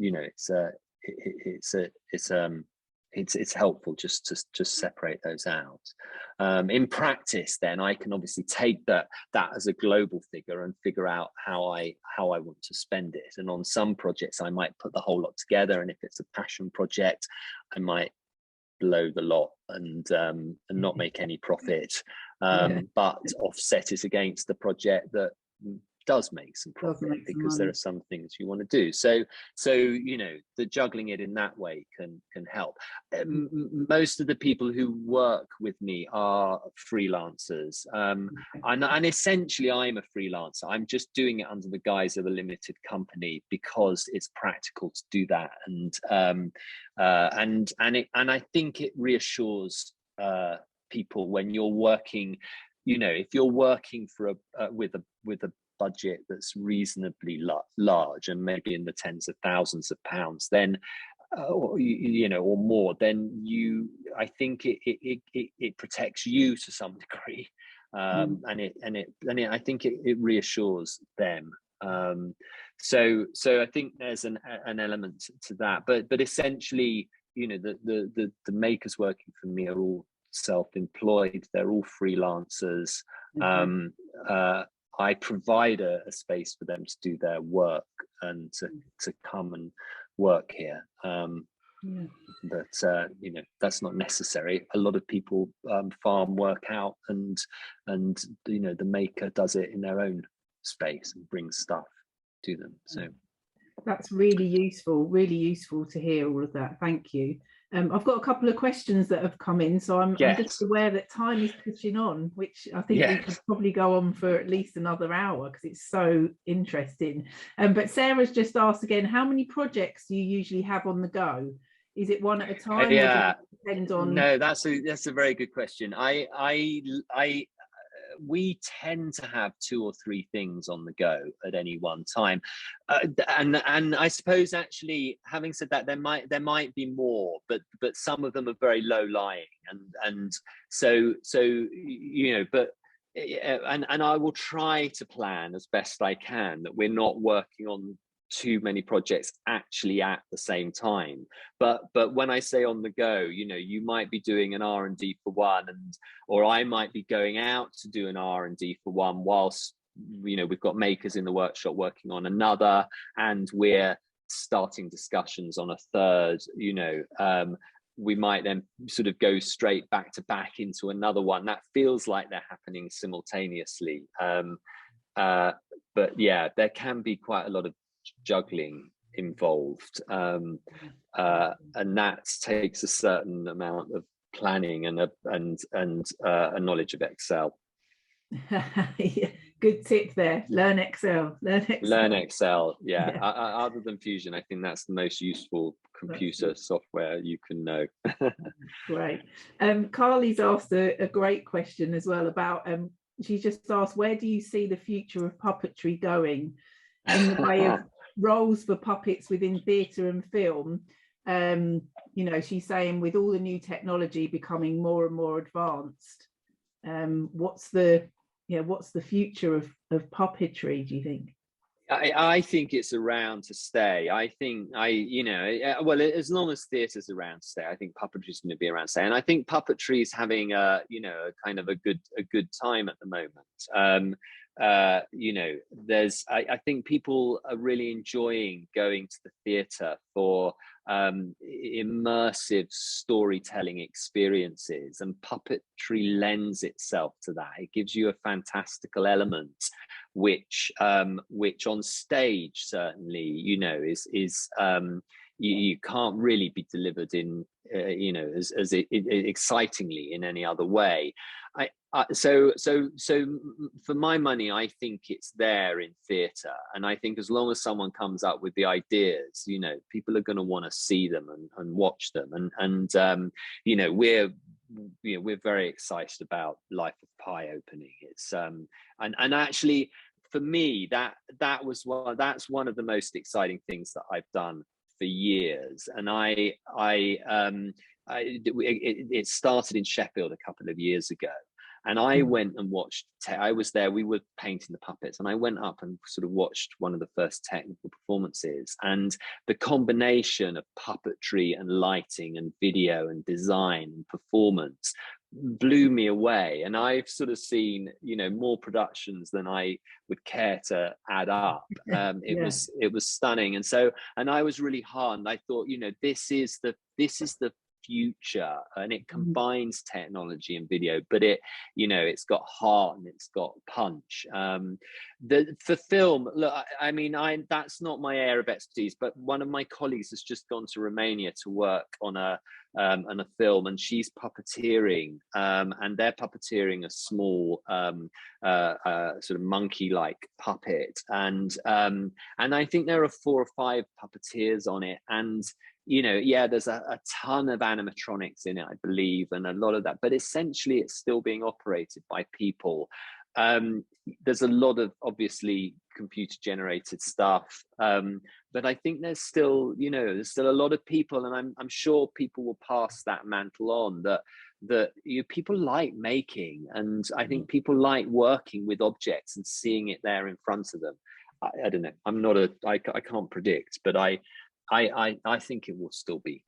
[SPEAKER 2] it's helpful just to just separate those out. In practice, then I can obviously take that as a global figure and figure out how I want to spend it. And on some projects, I might put the whole lot together, and if it's a passion project, I might blow the lot and not make any profit, but offset it against the project that does make some profit, because there are some things you want to do. So the juggling it in that way can help. Most of the people who work with me are freelancers, and essentially I'm a freelancer. I'm just doing it under the guise of a limited company because it's practical to do that, and I think it reassures people when you're working. If you're working for with a budget that's reasonably large, and maybe in the tens of thousands of pounds, then or more, then I think it protects you to some degree, and I think it reassures them. So I think there's an element to that, but essentially, the makers working for me are all self-employed. They're all freelancers. I provide a space for them to do their work and to come and work here. But that's not necessary. A lot of people farm work out, and the maker does it in their own space and brings stuff to them. So
[SPEAKER 1] that's really useful to hear all of that. Thank you. I've got a couple of questions that have come in, so I'm just aware that time is pushing on, which I think we could probably go on for at least another hour because it's so interesting. But Sarah's just asked again, how many projects do you usually have on the go? Is it one at a time? Or does it depend on...
[SPEAKER 2] No, that's a very good question. We tend to have 2 or 3 things on the go at any one time, and I suppose, actually, having said that, there might be more, but some of them are very low lying, and so but and I will try to plan as best I can that we're not working on too many projects actually at the same time, but when I say on the go, you might be doing an R&D for one, or I might be going out to do an R&D for one whilst we've got makers in the workshop working on another, and we're starting discussions on a third. We might then sort of go straight back to back into another one. That feels like they're happening simultaneously, but yeah, there can be quite a lot of juggling involved, and that takes a certain amount of planning and a knowledge of Excel.
[SPEAKER 1] Yeah, good tip there. Learn Excel.
[SPEAKER 2] Learn Excel. Yeah. Other than Fusion, I think that's the most useful computer software you can know.
[SPEAKER 1] Great. Carly's asked a great question as well about she just asked, where do you see the future of puppetry going in the way of roles for puppets within theatre and film? She's saying, with all the new technology becoming more and more advanced, what's the future of puppetry, do you think?
[SPEAKER 2] I think it's around to stay. I think well, as long as theatre's around to stay, I think puppetry is going to be around to stay, and I think puppetry is having a kind of a good time at the moment. I think people are really enjoying going to the theatre for immersive storytelling experiences, and puppetry lends itself to that. It gives you a fantastical element which on stage certainly is you can't really be delivered in as excitingly in any other way. So for my money, I think it's there in theatre, and I think as long as someone comes up with the ideas, people are going to want to see them and watch them, and we're very excited about Life of Pi opening. It's and actually for me that's one of the most exciting things that I've done for years, and it started in Sheffield a couple of years ago, and I went and watched. I was there. We were painting the puppets, and I went up and sort of watched one of the first technical performances. And the combination of puppetry and lighting and video and design and performance blew me away. And I've sort of seen, more productions than I would care to add up. It was stunning, and I was really heartened. I thought, this is the future, and it combines technology and video, but it's got heart and it's got punch. For film, look, I mean, that's not my area of expertise, but one of my colleagues has just gone to Romania to work on a film, and she's puppeteering, and they're puppeteering a small sort of monkey-like puppet, and I think there are 4 or 5 puppeteers on it, and there's a ton of animatronics in it, I believe, and a lot of that, but essentially it's still being operated by people. There's a lot of obviously computer generated stuff, but I think there's still a lot of people, and I'm sure people will pass that mantle on, that people like making, and I think people like working with objects and seeing it there in front of them. I don't know, I can't predict, but I think it will still be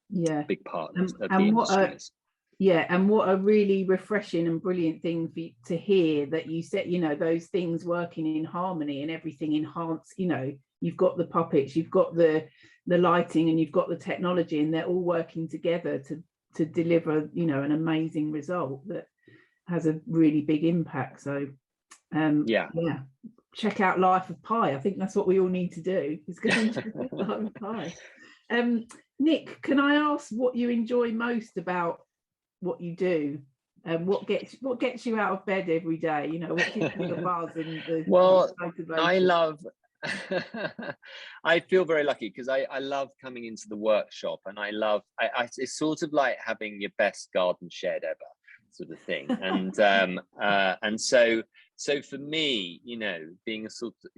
[SPEAKER 1] Yeah.
[SPEAKER 2] big part of the
[SPEAKER 1] And what
[SPEAKER 2] industry is.
[SPEAKER 1] yeah, and what a really refreshing and brilliant thing for you to hear, that you said, you know, those things working in harmony and everything enhanced. You know, you've got the puppets, you've got the lighting, and you've got the technology, and they're all working together to deliver, you know, an amazing result that has a really big impact. So yeah, check out Life of Pi. I think that's what we all need to do, is go and check out Life of Pi. Nick, can I ask what you enjoy most about what you do, and what gets you out of bed every day? You know, what gives you the buzz and the motivation?
[SPEAKER 2] I love I feel very lucky because I love coming into the workshop, and I love it's sort of like having your best garden shed ever sort of thing. And so for me, you know, being a sort of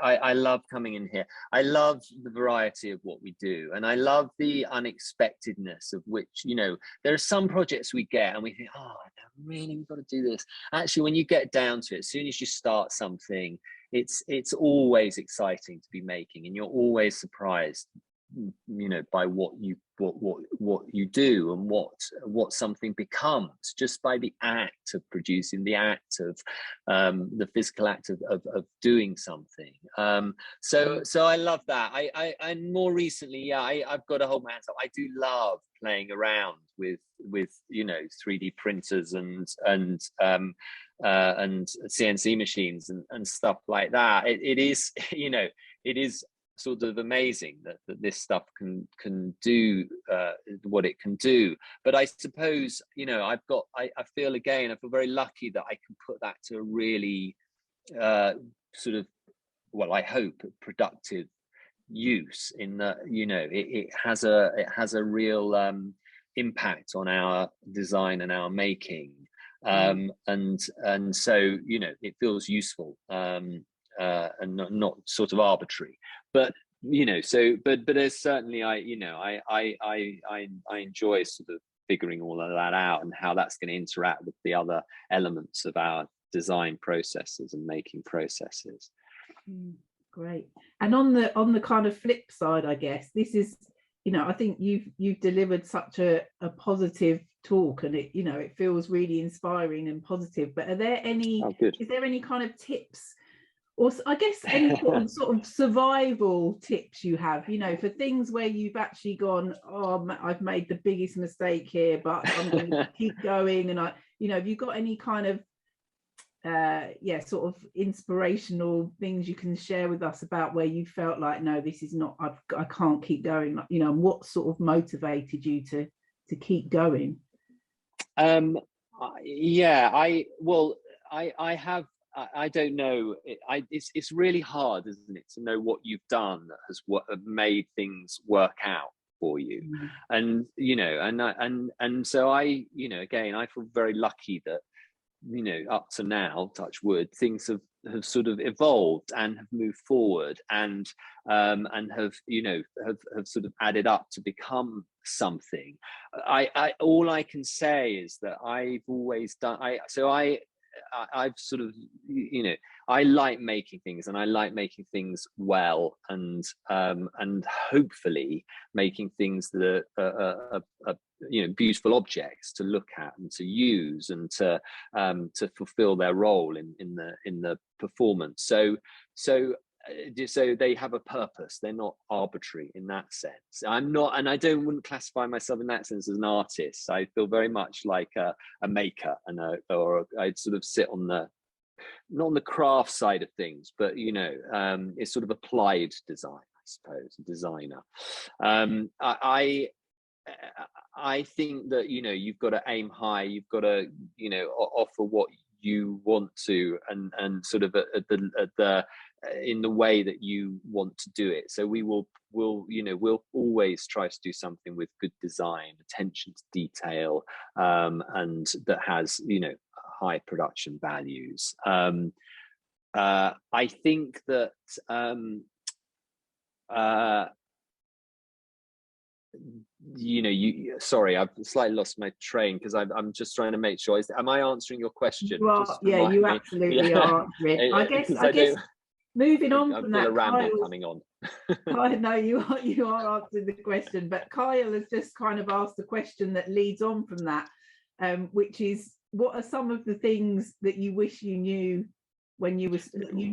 [SPEAKER 2] I love coming in here. I love the variety of what we do, and I love the unexpectedness of which, you know, there are some projects we get and we think, oh, no, really, we've got to do this. Actually, when you get down to it, as soon as you start something, it's always exciting to be making, and you're always surprised, you know, by what you do and what something becomes just by the act of producing, the act of the physical act of doing something. So I love that. I and more recently, I've got to hold my hands up. I do love playing around with you know, 3D printers and CNC machines and stuff like that. It is, you know, it is sort of amazing that this stuff can do what it can do. But I suppose, you know, I feel very lucky that I can put that to a really sort of, well, I hope, productive use, in that, you know, it has a real impact on our design and our making, and so, you know, it feels useful, and not sort of arbitrary. But, you know, so but there's certainly, I enjoy sort of figuring all of that out and how that's going to interact with the other elements of our design processes and making processes.
[SPEAKER 1] Great. And on the kind of flip side, I guess this is, you know, I think you've delivered such a positive talk, and it, you know, it feels really inspiring and positive. But is there any kind of tips, or I guess any sort of survival tips you have, you know, for things where you've actually gone, oh, I've made the biggest mistake here, but I'm going to keep going? And you know, have you got any kind of sort of inspirational things you can share with us about where you felt like, no, this is not, I can't keep going, you know, and what sort of motivated you to keep going?
[SPEAKER 2] I don't know. It's really hard, isn't it, to know what you've done that has made things work out for you. And, you know, and so I, you know, again, I feel very lucky that, you know, up to now, touch wood, things have sort of evolved and have moved forward, and have, you know, have sort of added up to become something. All I can say is that I've always done, I've sort of, you know, I like making things, and I like making things well, and hopefully making things that are you know, beautiful objects to look at and to use, and to fulfill their role in the performance. So they have a purpose. They're not arbitrary in that sense. I'm not, and I wouldn't classify myself in that sense as an artist. I feel very much like a maker, or I'd sort of sit on not on the craft side of things, but, you know, it's sort of applied design, I suppose, a designer. I think that, you know, you've got to aim high. You've got to, you know, offer what you want to, and sort of in the way that you want to do it. So we'll always try to do something with good design, attention to detail, and that has, you know, high production values. I think that you know, sorry, I've slightly lost my train because I'm just trying to make sure. Am I answering your question?
[SPEAKER 1] You are, yeah, you absolutely are. I guess moving on
[SPEAKER 2] I
[SPEAKER 1] from
[SPEAKER 2] feel
[SPEAKER 1] that,
[SPEAKER 2] a ramble
[SPEAKER 1] Kyle,
[SPEAKER 2] coming on.
[SPEAKER 1] I know you are answering the question, but Kyle has just kind of asked a question that leads on from that, which is, what are some of the things that you wish you knew when you were,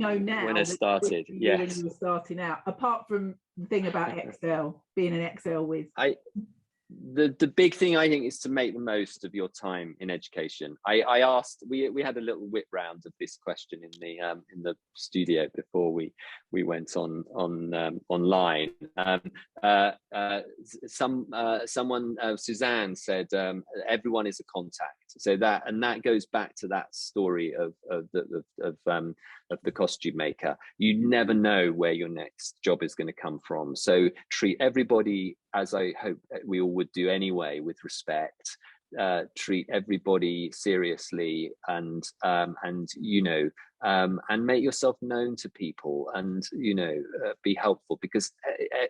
[SPEAKER 1] now
[SPEAKER 2] when I started? Yes,
[SPEAKER 1] when you were starting out, apart from the thing about Excel, being an Excel whiz?
[SPEAKER 2] The big thing, I think, is to make the most of your time in education. I asked, we had a little wit round of this question in the studio before we went on online. Someone, Suzanne, said everyone is a contact. So that goes back to that story of the costume maker. You never know where your next job is going to come from. So treat everybody, as I hope we all would do anyway, with respect. Treat everybody seriously, and make yourself known to people, and be helpful, because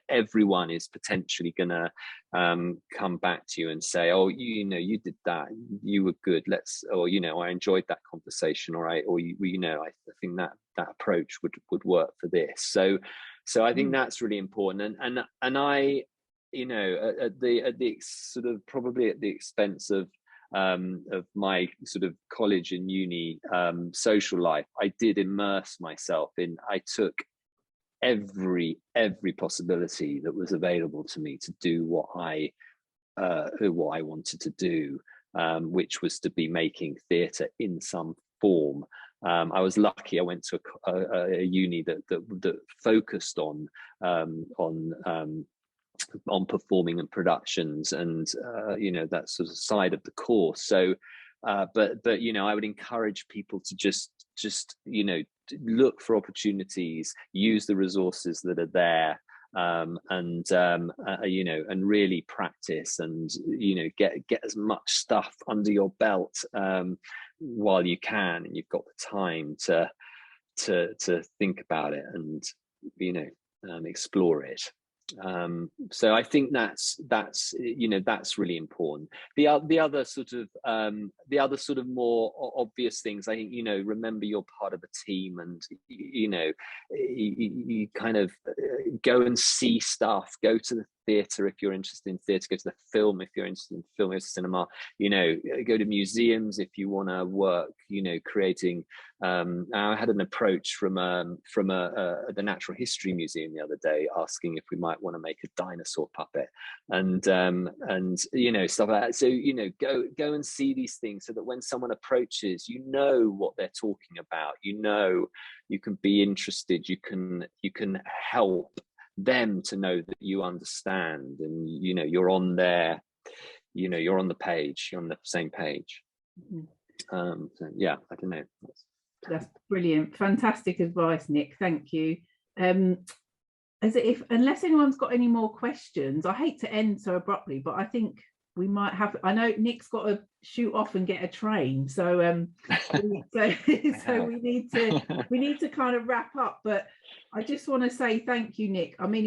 [SPEAKER 2] everyone is potentially gonna come back to you and say, oh, you did that, you were good, or I enjoyed that conversation, I think that approach would work for this. So I think that's really important, and I, at the sort of, probably at the expense of my sort of college and uni social life, I did immerse myself in. I took every possibility that was available to me to do what I wanted to do, which was to be making theatre in some form. I was lucky. I went to a uni that focused on performing and productions, and that sort of side of the course. So but I would encourage people to just look for opportunities, use the resources that are there, and really practice, and get as much stuff under your belt while you can, and you've got the time to think about it and explore it. So I think that's really important. The other sort of more obvious things, I think, remember you're part of a team, and you kind of go and see stuff, go to the theatre if you're interested in theatre, go to the film if you're interested in film or cinema, go to museums if you want to work, creating. I had an approach from the Natural History Museum the other day, asking if we might want to make a dinosaur puppet, and stuff like that. So go and see these things, so that when someone approaches, what they're talking about, you can be interested, you can help them to know that you understand, and you're on there, you're on the page, you're on the same page. So yeah, I don't know.
[SPEAKER 1] That's brilliant, fantastic advice, Nick. Thank you. Unless anyone's got any more questions, I hate to end so abruptly, but I think we might have. I know Nick's got to shoot off and get a train, so we need to kind of wrap up. But I just want to say thank you, Nick. Thank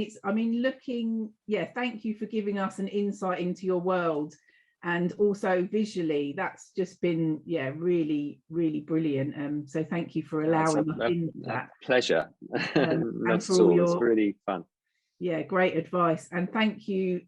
[SPEAKER 1] you for giving us an insight into your world, and also visually, that's just been really, really brilliant. So thank you for allowing us into that.
[SPEAKER 2] Pleasure.
[SPEAKER 1] And for all
[SPEAKER 2] it's really fun.
[SPEAKER 1] Yeah, great advice. And thank you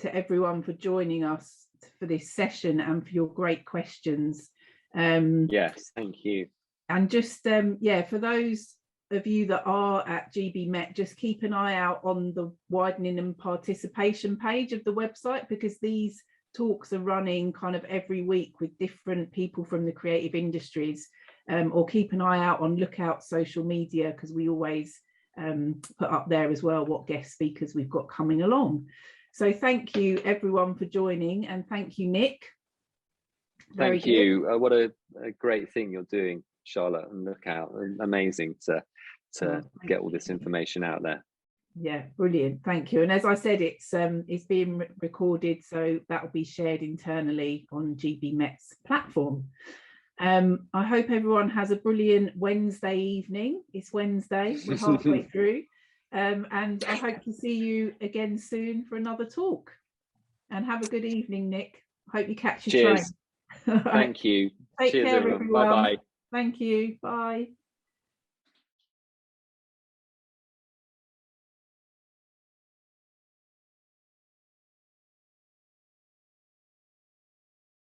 [SPEAKER 1] to everyone for joining us for this session, and for your great questions.
[SPEAKER 2] Yes, thank you.
[SPEAKER 1] And just for those of you that are at GB Met, just keep an eye out on the widening and participation page of the website, because these talks are running kind of every week with different people from the creative industries, or keep an eye out on Lookout social media, because we always put up there as well what guest speakers we've got coming along. So thank you everyone for joining, and thank you, Nick.
[SPEAKER 2] Thank you. What a great thing you're doing, Charlotte, and Lookout. Amazing to get all this information out there.
[SPEAKER 1] Yeah, brilliant. Thank you. And as I said, it's being recorded, so that will be shared internally on GB Met's platform. I hope everyone has a brilliant Wednesday evening. It's Wednesday, we're halfway through. And I hope to see you again soon for another talk. And have a good evening, Nick. Hope you catch your train.
[SPEAKER 2] Thank you.
[SPEAKER 1] Take care, everyone.
[SPEAKER 2] Bye-bye.
[SPEAKER 1] Thank you. Bye.